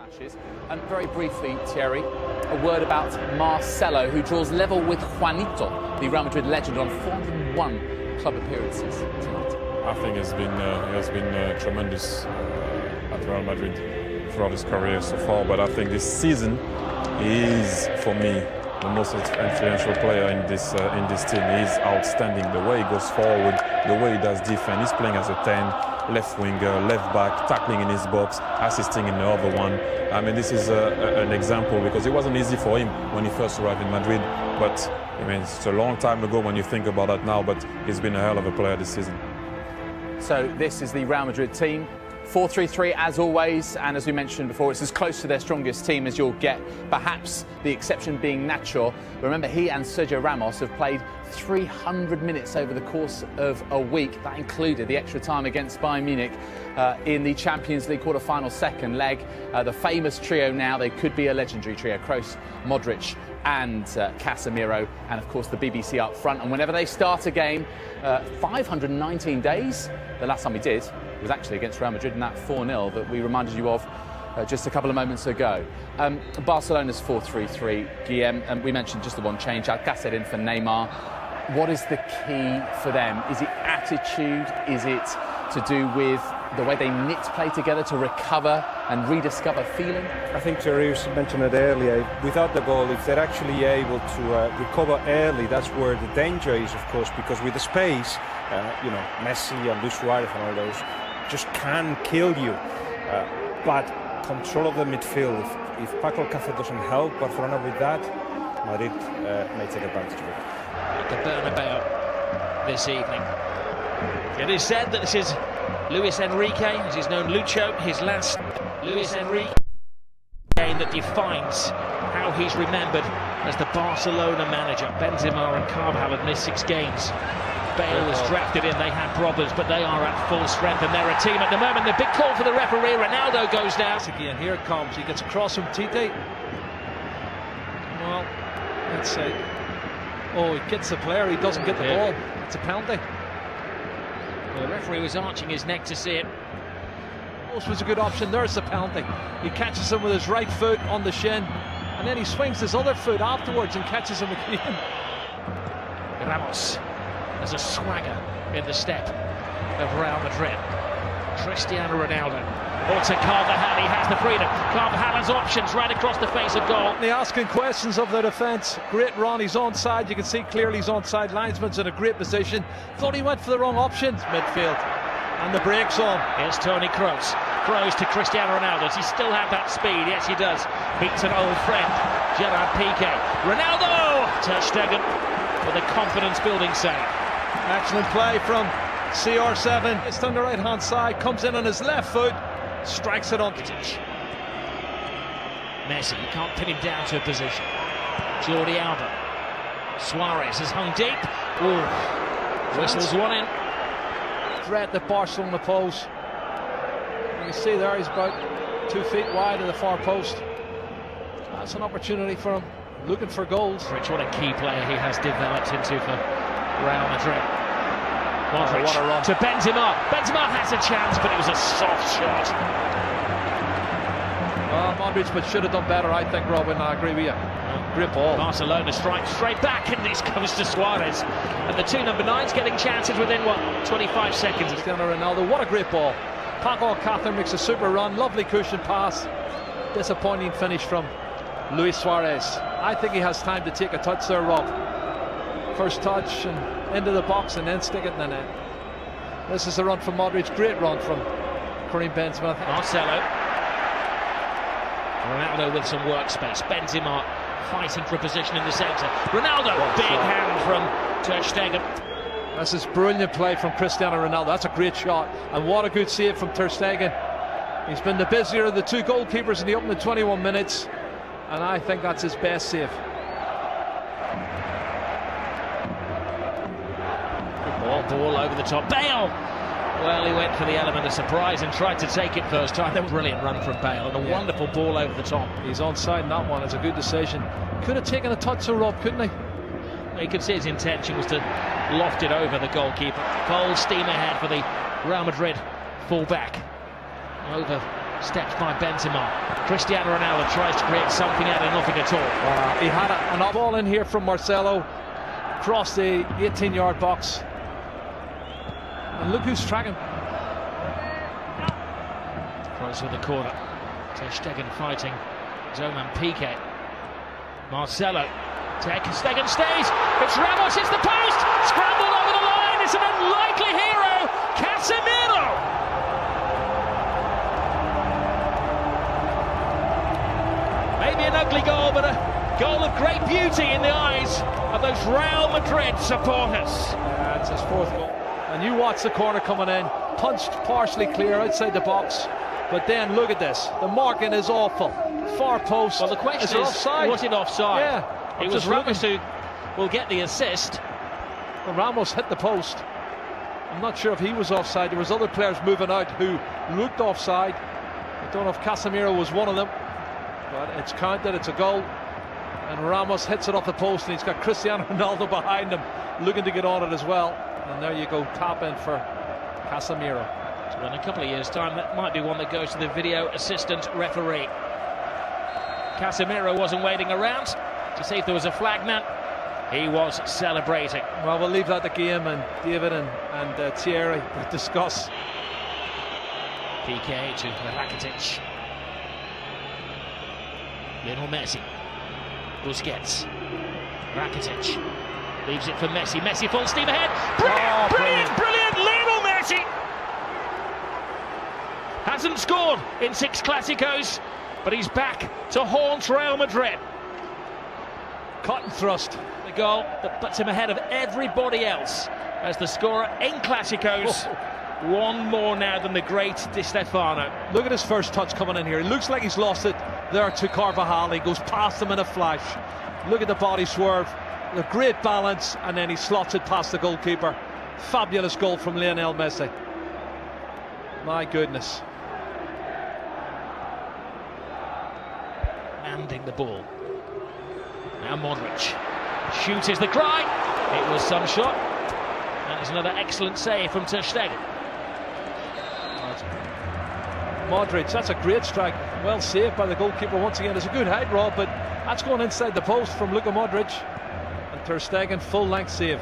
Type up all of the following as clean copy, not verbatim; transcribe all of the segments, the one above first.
matches. And very briefly, Thierry, a word about Marcelo, who draws level with Juanito, the Real Madrid legend, on 401 club appearances tonight. I think he has been tremendous at Real Madrid throughout his career so far, but I think this season is, for me, the most influential player in this team. He's outstanding. The way he goes forward, the way he does defense. He's playing as a 10, left winger, left back, tackling in his box, assisting in the other one. I mean, this is an example, because it wasn't easy for him when he first arrived in Madrid. But I mean, it's a long time ago when you think about that now. But he's been a hell of a player this season. So this is the Real Madrid team. 4-3-3 as always, and as we mentioned before, it's as close to their strongest team as you'll get, perhaps the exception being Nacho. Remember, he and Sergio Ramos have played 300 minutes over the course of a week. That included the extra time against Bayern Munich in the Champions League quarter-final second leg. The famous trio now, they could be a legendary trio: Kroos, Modric and Casemiro, and of course the BBC up front. And whenever they start a game, 519 days, the last time we did was actually against Real Madrid in that 4-0 that we reminded you of just a couple of moments ago. Barcelona's 4-3-3, Guillem, and we mentioned just the one change, Alcácer in for Neymar. What is the key for them? Is it attitude? Is it to do with the way they knit play together to recover and rediscover feeling? I think Thierry mentioned it earlier. Without the ball, if they're actually able to recover early, that's where the danger is, of course, because with the space, Messi and Luis Suarez and all those just can kill you. But control of the midfield, if Paco Alcácer doesn't help Barcelona with that, Madrid may take advantage of it. At the Bernabeu this evening. It is said that this is Luis Enrique, as he's known Lucho, his last Luis Enrique game that defines how he's remembered as the Barcelona manager. Benzema and Carvajal have missed 6 games. Bale was drafted in, they had problems, but they are at full strength and they're a team at the moment. The big call for the referee, Ronaldo goes down. Again, here it comes, he gets across from Tite. Well, let's say, he gets the player, he doesn't get the ball. It's a penalty. The referee was arching his neck to see it. This was a good option, there's the penalty. He catches him with his right foot on the shin, and then he swings his other foot afterwards and catches him again. Ramos. There's a swagger in the step of Real Madrid. Cristiano Ronaldo. Also Carvajal, he has the freedom. Carvajal has options right across the face of goal. They're asking questions of the defence. Great run, he's onside. You can see clearly he's onside. Linesman's in a great position. Thought he went for the wrong options. Midfield. And the break's on. Here's Toni Kroos. Kroos to Cristiano Ronaldo. Does he still have that speed? Yes, he does. Beats an old friend, Gerard Piqué. Ronaldo! Ter Stegen with a confidence-building save. Excellent play from CR7. It's on the right-hand side, comes in on his left foot, strikes it on Rakitic. Messi, you can't pin him down to a position. Jordi Alba. Suarez has hung deep. Ooh. Whistles one in. Threat the Barcelona post. You can see there he's about 2 feet wide of the far post. That's an opportunity for him, looking for goals. Rich, what a key player he has developed into for Real Madrid. Modric what a run. To Benzema. Benzema has a chance, but it was a soft shot. Modric but should have done better, I think, Robin. I agree with you. Great ball. Barcelona strikes straight back, and this comes to Suarez. And the 2 number 9s getting chances within, 25 seconds. Cristiano Ronaldo, what a great ball. Paco Alcácer makes a super run, lovely cushion pass. Disappointing finish from Luis Suarez. I think he has time to take a touch there, Rob. First touch and into the box and then stick it in the net. This is a run from Modric, great run from Karim Benzema. Marcelo. Ronaldo with some workspace. Benzema fighting for a position in the centre. Ronaldo, big hand from Ter Stegen. This is brilliant play from Cristiano Ronaldo. That's a great shot. And what a good save from Ter Stegen. He's been the busier of the 2 goalkeepers in the opening 21 minutes. And I think that's his best save. Ball over the top. Bale! Well, he went for the element of surprise and tried to take it first time. That was a brilliant run from Bale and a wonderful ball over the top. He's onside in that one. It's a good decision. Could have taken a touch of Rob, couldn't he? You could see his intention was to loft it over the goalkeeper. Full steam ahead for the Real Madrid full-back. Over Steps by Benzema. Cristiano Ronaldo tries to create something out of nothing at all. He had an ball in here from Marcelo, across the 18-yard box. And look who's tracking. Kroos with the corner. Ter Stegen fighting Zoman Piqué. Marcelo. Ter Stegen stays. It's Ramos, hits the post. Scrambled over the line. It's an unlikely hero. Casemiro. Maybe an ugly goal, but a goal of great beauty in the eyes of those Real Madrid supporters. Yeah, it's his fourth goal. And you watch the corner coming in, punched partially clear outside the box. But then look at this. The marking is awful. Far post. Well, the question is, offside? was it offside? Yeah. It was Ramos who will get the assist. Well, Ramos hit the post. I'm not sure if he was offside. There was other players moving out who looked offside. I don't know if Casemiro was one of them. But it's counted, it's a goal. And Ramos hits it off the post, and he's got Cristiano Ronaldo behind him, looking to get on it as well. And there you go, tap in for Casemiro. So in a couple of years' time, that might be one that goes to the video assistant referee. Casemiro wasn't waiting around to see if there was a flag man. He was celebrating. Well, we'll leave that to game, and David and Thierry will discuss. Piqué to Rakitic. Lionel Messi. Busquets. Rakitic. Leaves it for Messi. Messi full steam ahead. Brilliant! Lionel Messi! Hasn't scored in 6 Clásicos, but he's back to haunt Real Madrid. Cut and thrust. The goal that puts him ahead of everybody else as the scorer in Clásicos. One more now than the great Di Stefano. Look at his first touch coming in here. It looks like he's lost it there to Carvajal. He goes past him in a flash. Look at the body swerve. The great balance, and then he slots it past the goalkeeper. Fabulous goal from Lionel Messi. My goodness. Landing the ball. Now Modric. Shoot is the cry. It was some shot. That is another excellent save from Ter Stegen. Modric, that's a great strike. Well saved by the goalkeeper once again. It's a good height, Rob, but that's going inside the post from Luka Modric. And Ter Stegen, full-length save.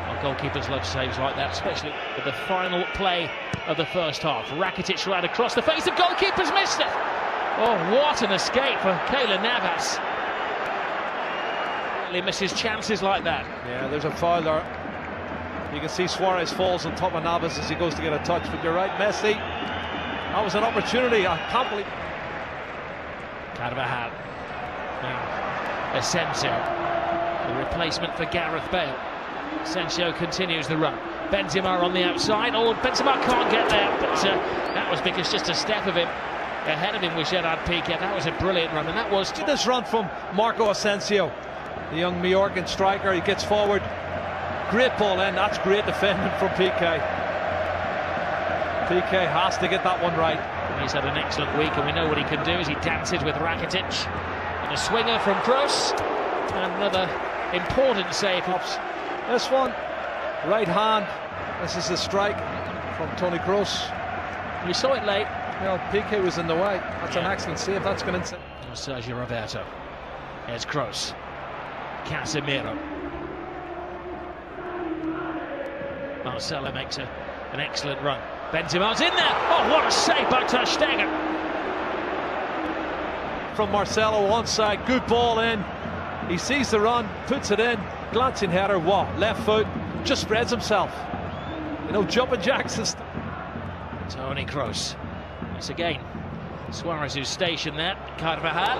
Well, goalkeepers love saves like that, especially with the final play of the first half. Rakitic right across the face of goalkeepers, missed it. Oh, what an escape for Keylor Navas. He misses chances like that. Yeah, there's a foul there. You can see Suarez falls on top of Navas as he goes to get a touch, but you're right, Messi. That was an opportunity. I can't believe. Carvajal. Now, Asensio, the replacement for Gareth Bale. Asensio continues the run. Benzema on the outside. Oh, Benzema can't get there, but that was because just a step of him ahead of him was Gerard Piqué. That was a brilliant run, and that was this run from Marco Asensio, the young Mallorcan striker. He gets forward. Great ball in. That's great defending from Piqué. Piqué has to get that one right. He's had an excellent week, and we know what he can do as he dances with Rakitic. And a swinger from Kroos. And another important save. This one, right hand. This is a strike from Toni Kroos. We saw it late. Well, Piqué was in the way. That's an excellent save. That's going inside. Sergio Roberto. Here's Kroos. Casemiro. Marcelo makes an excellent run. Benzema's in there. Oh, what a save by Ter Stegen. From Marcelo onside, good ball in. He sees the run, puts it in. Glancing header, what? Left foot, just spreads himself. You know, jumping jacks. Toni Kroos. Once again, Suarez who's stationed there. Carvajal.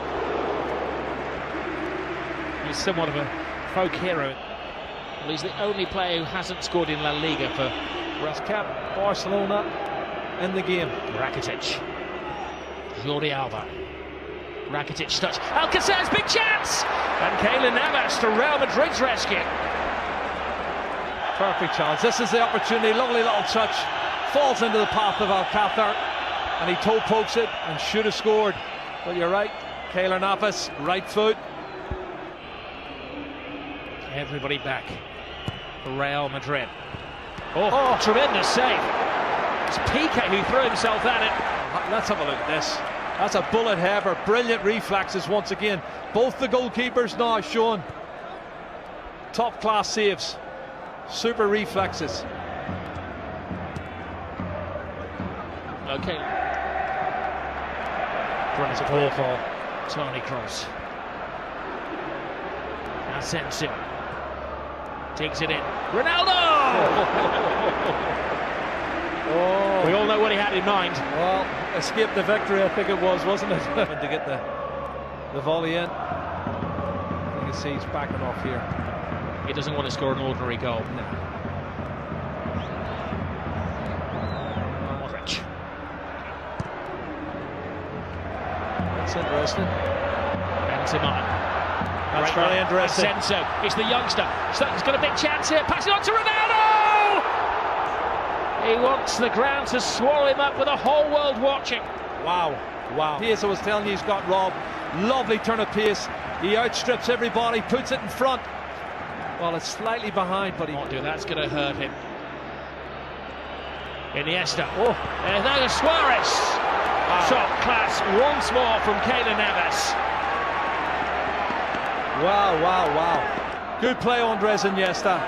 He's somewhat of a folk hero. Well, he's the only player who hasn't scored in La Liga for Cap Barcelona in the game. Rakitic. Jordi Alba. Rakitic touch. Alcacer's big chance! And Keylor Navas to Real Madrid's rescue. Perfect chance. This is the opportunity. Lovely little touch. Falls into the path of Alcacer. And he toe pokes it and should have scored. But you're right. Keylor Navas, right foot. Everybody back for Real Madrid. Oh, tremendous save. It's Piqué who threw himself at it. Let's have a look at this. That's a bullet header. Brilliant reflexes once again. Both the goalkeepers now showing top class saves. Super reflexes. Okay. Brilliant ball for Toni Kroos. Asensio digs it in. Ronaldo! Oh. We all know what he had in mind. Well, escape the victory, I think it was, wasn't it? To get the volley in. You can see he's backing off here. He doesn't want to score an ordinary goal. No. Modric. That's interesting. Benzema. That's very interesting. Asensio. It's the youngster. He's got a big chance here. Pass it on to Ronaldo! He wants the ground to swallow him up with the whole world watching. Wow, wow. Pace, I was telling you, he's got robbed. Lovely turn of pace. He outstrips everybody, puts it in front. Well, it's slightly behind, but he won't do that. That's going to hurt him. Iniesta. Oh, and there's Suarez. Wow. Top class once more from Keylor Navas. Wow, wow, wow. Good play, Andres Iniesta.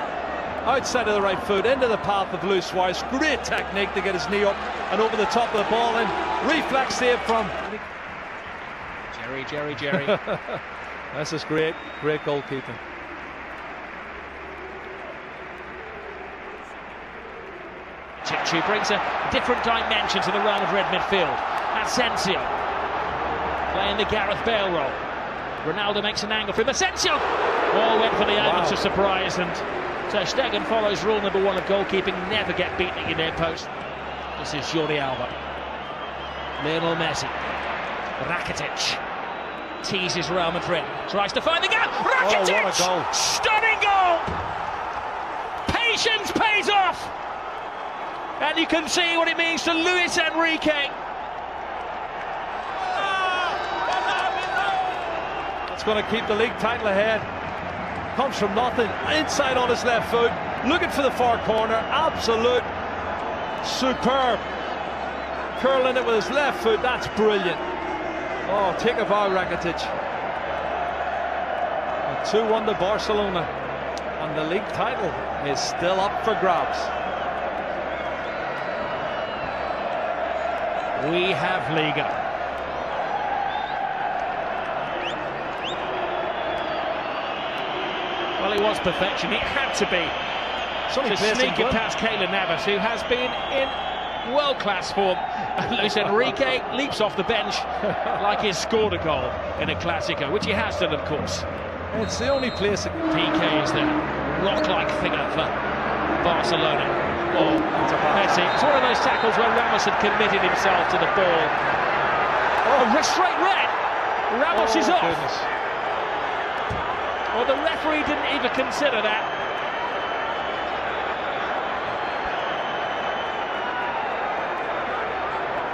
Outside of the right foot, into the path of Luis Suarez. Great technique to get his knee up and over the top of the ball in. Reflex save from Jerry. This is great goalkeeping. Chichu brings a different dimension to the Real Madrid midfield. Asensio playing the Gareth Bale role. Ronaldo makes an angle for him. Asensio! All went for the element of surprise, and Ter Stegen follows rule number 1 of goalkeeping: never get beaten at your near post. This is Jordi Alba. Lionel Messi. Rakitic teases Real Madrid. Tries to find the gap. Rakitic! Oh, what a goal. Stunning goal! Patience pays off! And you can see what it means to Luis Enrique. It's going to keep the league title ahead. Comes from nothing, inside on his left foot, looking for the far corner. Absolute superb. Curling it with his left foot, that's brilliant. Oh, take a bow, Rakitic. 2-1 to Barcelona, and the league title is still up for grabs. We have Liga. Well, he was perfection. It had to be. To sneak it past Keylor Navas, who has been in world-class form. Luis Enrique leaps off the bench like he's scored a goal in a Clasico, which he has done, of course. It's the only place that Piqué is the rock-like figure for Barcelona. Oh, Messi. It's one of those tackles where Ramos had committed himself to the ball. Oh, straight red. Ramos is off. Goodness. Well, the referee didn't even consider that.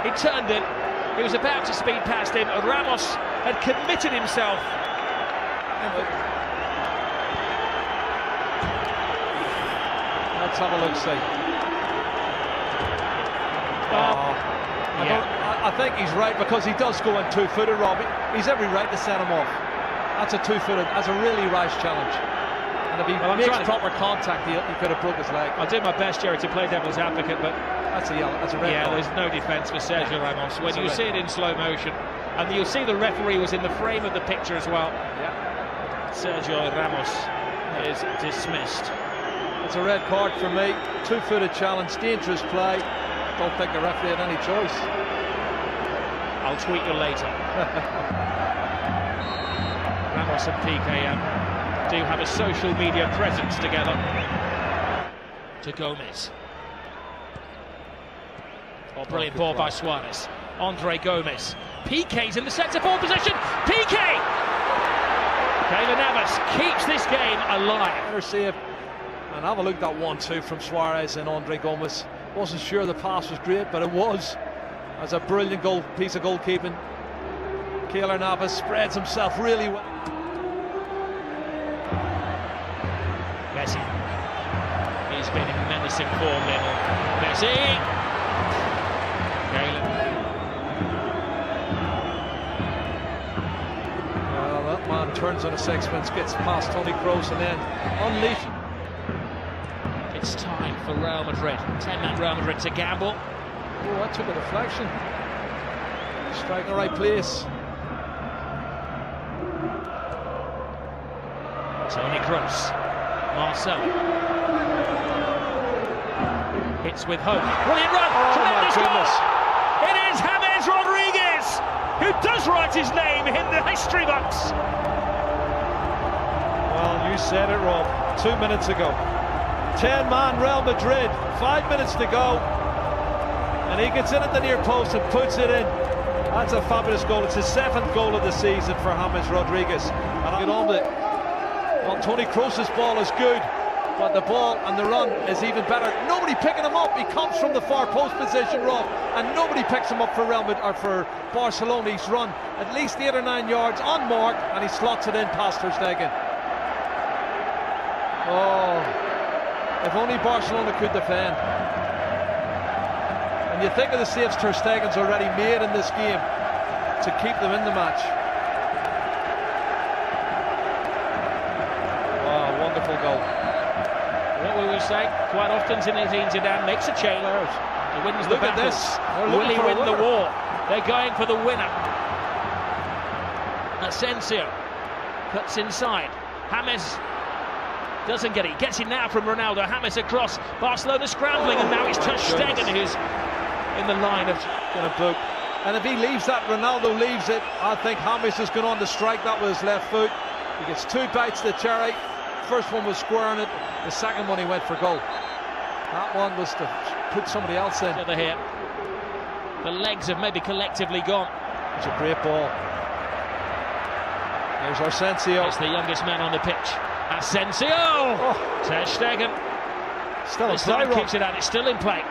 He turned it. He was about to speed past him. Ramos had committed himself. Let's have a look, see. I think he's right, because he does go in two-footed, Rob. He's every right to set him off. That's a two-footed. That's a really rash challenge. And if he makes proper contact, he could have broke his leg. I'll do my best, Jerry, to play devil's advocate, but that's a yellow. That's a red. Yeah, card. there's no defence for Sergio Ramos. When you see it in slow motion, and you'll see the referee was in the frame of the picture as well. Yeah. Sergio Ramos is dismissed. It's a red card for me. Two-footed challenge, dangerous play. Don't think the referee had any choice. I'll tweet you later. Ramos and Piqué do have a social media presence together. To Gomez. Oh, brilliant ball by Suarez. Andre Gomez. Piqué's in the centre-forward position. Piqué! Keylor Navas keeps this game alive. Better save. And have a look at that 1-2 from Suarez and Andre Gomez. Wasn't sure the pass was great, but it was. That's a brilliant piece of goalkeeping. Keylor Navas spreads himself really well. Messi. He's been in menacing form, Lionel Messi. turns on a sixpence, gets past Toni Kroos and then unleashes. It's time for Real Madrid. 10-man Real Madrid to gamble. Oh, that took a deflection. Strike in the right place. Toni Kroos. Marcelo. Hits with hope. Brilliant run. Tremendous goal. It is James Rodriguez who does write his name in the history books. Well, you said it, Rob. 2 minutes ago. 10-man Real Madrid. 5 minutes to go. And he gets in at the near post and puts it in. That's a fabulous goal. It's his 7th goal of the season for James Rodriguez. And I get on with it. Well, Toni Kroos' ball is good, but the ball and the run is even better. Nobody picking him up. He comes from the far post position, Rob, and nobody picks him up for Real Madrid or for Barcelona. He's run at least 8 or 9 yards unmarked, and he slots it in past Ter Stegen. Oh, if only Barcelona could defend. And you think of the saves Ter Stegen's already made in this game to keep them in the match. Wow, wonderful goal. What will we say? Quite often Zinedine Zidane makes a change. He wins the Look at battle. this. Will he win the war? They're going for the winner. Asensio cuts inside. James doesn't get it. Gets it now from Ronaldo. James across. Barcelona scrambling, and now it's Ter Stegen who's in the line of going to boot. And if he leaves that, Ronaldo leaves it, I think James has gone on to strike that with his left foot. He gets 2 bites to the cherry. First one was squaring it. The second one he went for goal. That one was to put somebody else in. Here. The legs have maybe collectively gone. It's a great ball. There's Asensio. It's the youngest man on the pitch. Asensio! Oh. Ter Stegen. Still in play. This Kicks it out. It's still in play.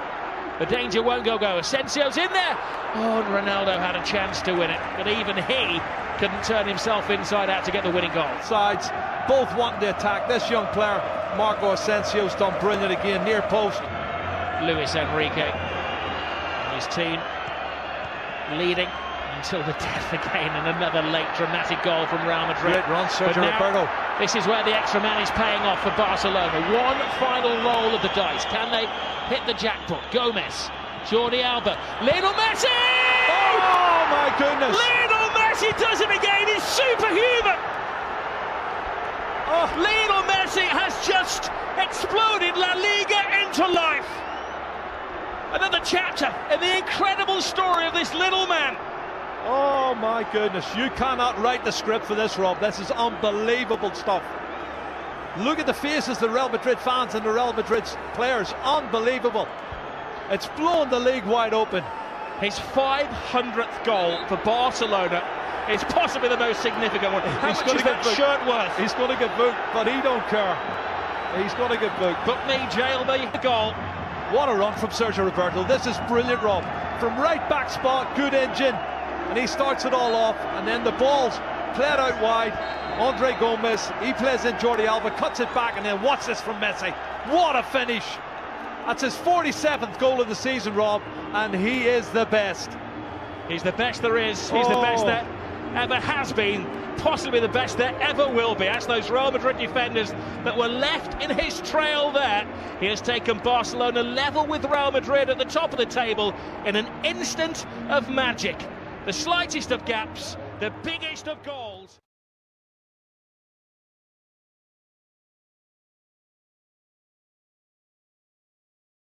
The danger won't go. Asensio's in there. Oh, and Ronaldo had a chance to win it, but even he couldn't turn himself inside out to get the winning goal. Sides, both wanting to attack. This young player, Marco Asensio's done brilliant again, near post. Luis Enrique, his team leading until the death again, and another late dramatic goal from Real Madrid. Great run, Sergio Roberto. This is where the extra man is paying off for Barcelona. One final roll of the dice. Can they hit the jackpot? Gomez, Jordi Alba, Lionel Messi! Oh my goodness! Lionel Messi does it again. He's superhuman. Oh, Lionel Messi has just exploded La Liga into life. Another chapter in the incredible story of this little man. Oh my goodness, you cannot write the script for this, Rob. This is unbelievable stuff. Look at the faces of the Real Madrid fans and the Real Madrid players. Unbelievable. It's blown the league wide open. His 500th goal for Barcelona is possibly the most significant one. How much is that shirt worth? He's going to get booked, but he don't care. He's going to get booked. Book me, jail me. The goal. What a run from Sergio Roberto. This is brilliant, Rob. From right back spot, good engine. And he starts it all off, and then the ball's played out wide. Andre Gomez, he plays in Jordi Alba, cuts it back, and then watch this from Messi. What a finish. That's his 47th goal of the season, Rob, and he is the best. He's the best there is. He's the best there ever has been, possibly the best there ever will be. That's those Real Madrid defenders that were left in his trail there. He has taken Barcelona level with Real Madrid at the top of the table in an instant of magic. The slightest of gaps, the biggest of goals.